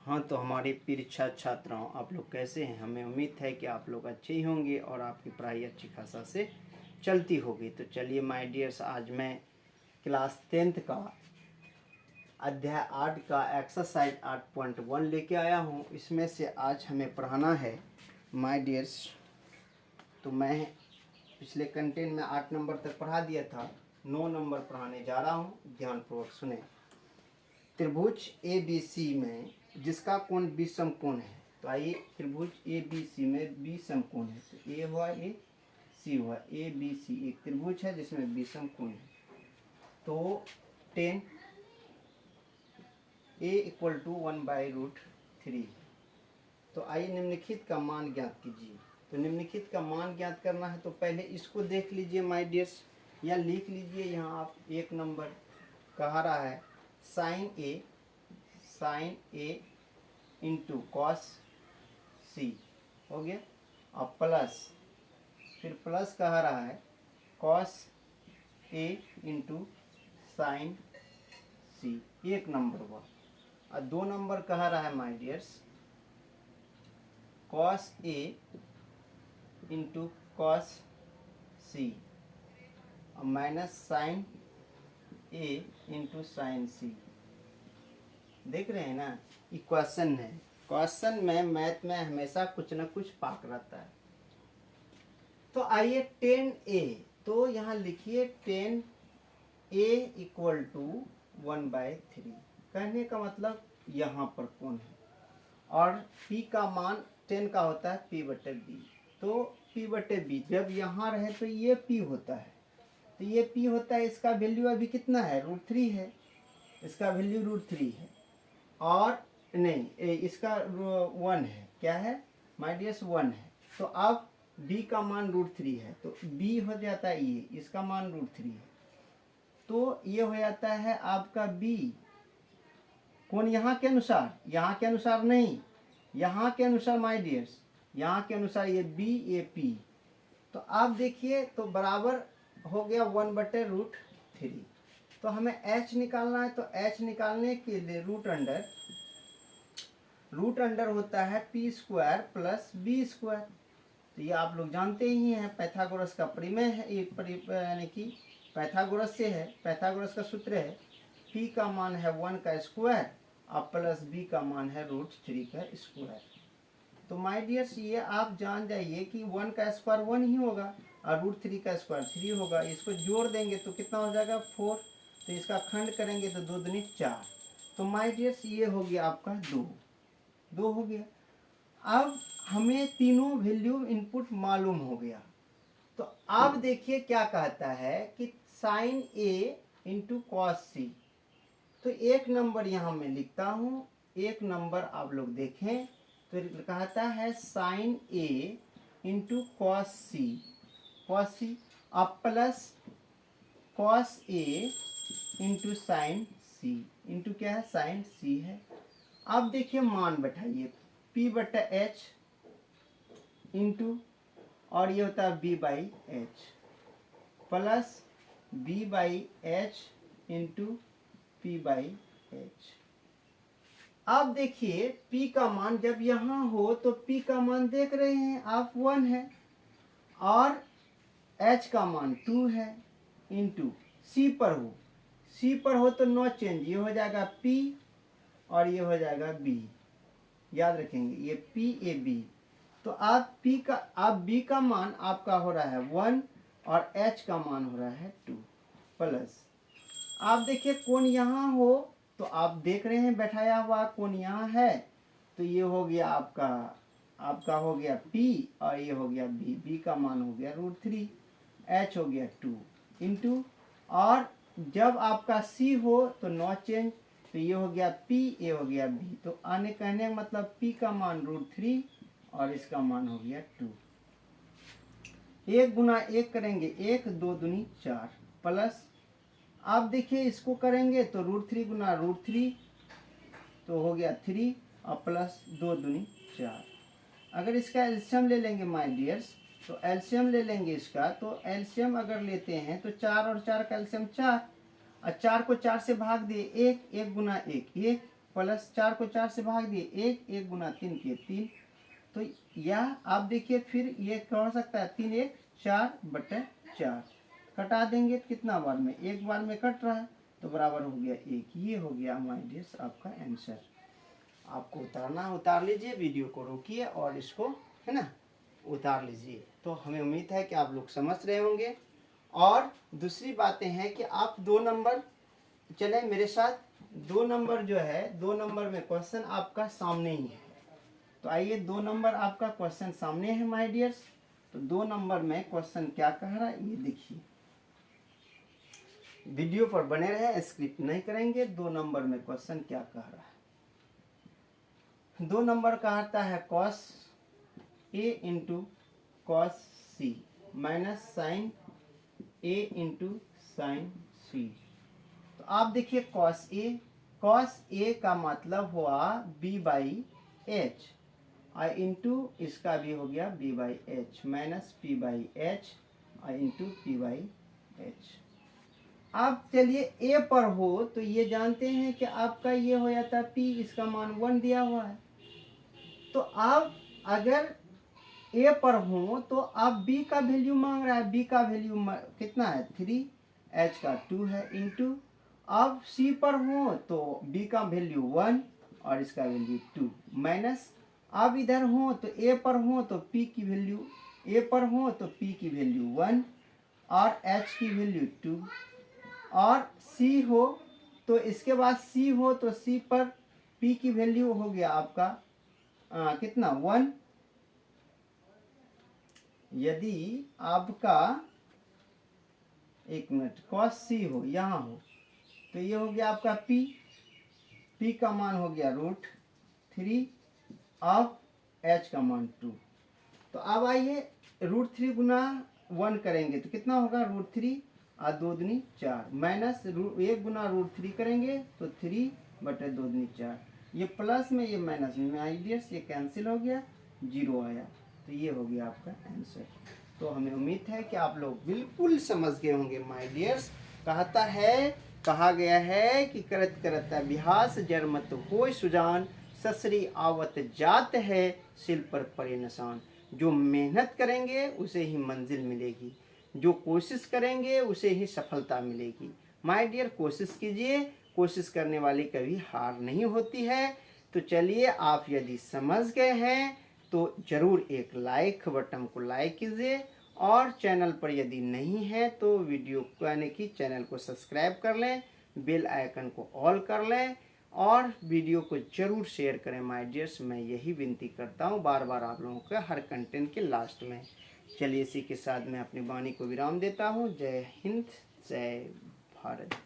हाँ, तो हमारे प्रिय छात्राओं, आप लोग कैसे हैं? हमें उम्मीद है कि आप लोग अच्छे ही होंगे और आपकी पढ़ाई अच्छी खासा से चलती होगी। तो चलिए माय डियर्स, आज मैं क्लास 10th का अध्याय 8 का एक्सरसाइज 8.1 लेके आया हूँ। इसमें से आज हमें पढ़ाना है माय डियर्स। तो मैं पिछले कंटेंट में 8 नंबर तक पढ़ा दिया था, 9 नंबर पढ़ाने जा रहा हूँ। ध्यानपूर्वक सुने। त्रिभुज ए बी सी में जिसका कोण 20 समकोण है। तो आइए, त्रिभुज ए बी सी में 20 समकोण है। तो ए हुआ ए, सी हुआ ए, बी सी एक त्रिभुज है जिसमें 20 समकोण है। तो 10 ए इक्वल टू 1/√3। तो आइए निम्नलिखित का मान ज्ञात कीजिए। तो निम्नलिखित का मान ज्ञात करना है तो पहले इसको देख लीजिए माय डियर्स, या लिख लीजिए यहाँ आप। एक नंबर कहा रहा है sine A into cos C हो गया। अब प्लस, फिर प्लस कह रहा है cos A into sine C, एक नंबर हुआ। और 2 नंबर कह रहा है my dears cos A into cos C और minus sine A into sine C. देख रहे हैं ना, इक्वेशन है। क्वेश्चन में, मैथ में हमेशा कुछ न कुछ पाक रहता है। तो आइए 10a, तो यहाँ लिखिए 10a इक्वल टू 1/3। कहने का मतलब यहाँ पर कौन है, और p का मान 10 का होता है p/b। तो p/b जब यहाँ रहे तो ये p होता है, तो ये p होता है। इसका वैल्यू अभी कितना है, √3 है। इसका वैल्यू √3 है, और नहीं, इसका 1 है। क्या है माय डियर्स, 1 है। तो अब b का मान √3 है, तो b हो जाता है ये, इसका मान √3 है। तो ये हो जाता है आपका b। कौन यहाँ के अनुसार, यहाँ के अनुसार नहीं, यहाँ के अनुसार माय डियर्स, यहाँ के अनुसार ये b ये p। तो आप देखिए, तो बराबर हो गया 1/√3। तो हमें h निकालना है। तो h निकालने के लिए रूट अंडर होता है p² प्लस b²। तो ये आप लोग जानते ही हैं, पैथागोरस का प्रमेय है, यानी कि पैथागोरस से है। पैथागोरस का सूत्र है p का मान है 1 का स्क्वायर और प्लस b का मान है √3 का स्क्वायर। तो माय डियर्स, ये आप जान जाइए कि 1 का स्क्वायर 1 ही होगा और √3 का स्क्वायर 3 होगा। इसको जोड़ देंगे तो कितना हो जाएगा, 4। तो इसका खंड करेंगे तो 2 दूनी 4। तो माय डियर्स, ये हो गया आपका 2 हो गया। अब हमें तीनों वैल्यू इनपुट मालूम हो गया। तो अब देखिए क्या कहता है कि साइन ए इंटू कॉस सी। तो एक नंबर यहाँ मैं लिखता हूँ, एक नंबर आप लोग देखें। तो कहता है साइन ए इंटू कॉस सी, अब plus cos A into sine C, into क्या है, साइन सी है। अब देखिए मान बैठाइए, p/h इंटू, और ये होता है b/h plus b/h into p/h। अब देखिए p का मान जब यहाँ हो तो p का मान देख रहे हैं आप 1 है, और h का मान 2 है, इंटू c पर हो तो नो चेंज, ये हो जाएगा p और ये हो जाएगा b। याद रखेंगे ये p a b। तो आप b का मान आपका हो रहा है 1 और h का मान हो रहा है 2 प्लस। आप देखिए कोण यहाँ हो तो आप देख रहे हैं बैठाया हुआ कोण यहाँ है। तो ये हो गया आपका हो गया p और ये हो गया b का मान हो गया √3, h हो गया 2 इंटू, और जब आपका c हो तो नो चेंज। तो ये हो गया p, ये हो गया b। तो आने कहने का मतलब p का मान √3 और इसका मान हो गया 2। 1 गुना 1 करेंगे 1, 2 दूनी 4 प्लस। आप देखिए इसको करेंगे तो √3 गुना √3 तो हो गया 3 और प्लस 2 दूनी 4। अगर इसका एलसीएम ले लेंगे माय डियर्स, तो एलसीएम ले लेंगे इसका। तो एलसीएम अगर लेते हैं तो 4 और 4 का एलसीएम 4, और 4 को 4 से भाग दिए 1, 1 गुना 1 1, प्लस 4 को 4 से भाग दिए 1, 1 गुना 3 किए 3। तो यह आप देखिए फिर ये क्या हो सकता है 3 1 4/4 कटा देंगे तो कितना बार में, एक बार में कट रहा है तो बराबर हो गया 1। ये हो गया माय डियर्स आपका आंसर। आपको उतारना उतार लीजिए, वीडियो को रोकिए और इसको है ना उतार लीजिए। तो हमें उम्मीद है कि आप लोग समझ रहे होंगे। और दूसरी बातें हैं कि आप 2 नंबर चले मेरे साथ, 2 नंबर जो है 2 नंबर में क्वेश्चन आपका सामने ही है। तो आइए 2 नंबर आपका क्वेश्चन सामने है माय डियर्स। तो 2 नंबर में क्वेश्चन क्या कह रहा है ये देखिए, वीडियो पर बने रहे, स्क्रिप्ट नहीं करेंगे। 2 नंबर में क्वेश्चन क्या कह रहा है, 2 नंबर कहता है cos a into cos C minus sine a into sine C. तो आप देखिए cos a का मतलब हुआ b/h और इंटू इसका भी हो गया b/h माइनस p/h और इंटू p/h। आप चलिए a पर हो तो ये जानते हैं कि आपका ये हो जाता है p, इसका मान 1 दिया हुआ है। तो आप अगर a पर हो तो आप b का वैल्यू मांग रहा है, b का वैल्यू कितना है 3, h का 2 है इंटू। अब c पर हो तो b का वैल्यू 1 और इसका वैल्यू 2 माइनस। अब इधर हो तो a पर हो तो p की वैल्यू, a पर हो तो p की वैल्यू 1 और h की वैल्यू 2 और c हो तो इसके बाद c हो तो c पर p की वैल्यू हो गया आपका कितना 1। यदि आपका एक मिनट cos c हो यहाँ हो तो ये हो गया आपका p का मान हो गया √3 और h का मान 2। तो अब आइए √3 गुना 1 करेंगे तो कितना होगा √3 और 2 दूनी 4 माइनस 1 गुना √3 करेंगे तो 3/2 दूनी 4। ये प्लस में ये माइनस में आइडियस ये कैंसिल हो गया, 0 आया। तो ये हो गया आपका आंसर। तो हमें उम्मीद है कि आप लोग बिल्कुल समझ गए होंगे माय डियर्स। कहा गया है कि करत करत अभ्यास जड़ मत होय सुजान, ससरी आवत जात है सिल पर परे निशान। जो मेहनत करेंगे उसे ही मंजिल मिलेगी, जो कोशिश करेंगे उसे ही सफलता मिलेगी। माय डियर कोशिश कीजिए, कोशिश करने वाली कभी हार नहीं होती है। तो चलिए आप यदि समझ गए हैं तो ज़रूर एक लाइक बटन को लाइक कीजिए और चैनल पर यदि नहीं है तो वीडियो को यानी कि चैनल को सब्सक्राइब कर लें, बेल आइकन को ऑल कर लें और वीडियो को ज़रूर शेयर करें माय डियर्स। मैं यही विनती करता हूँ बार बार आप लोगों का हर कंटेंट के लास्ट में। चलिए इसी के साथ मैं अपनी वाणी को विराम देता हूँ। जय हिंद, जय भारत।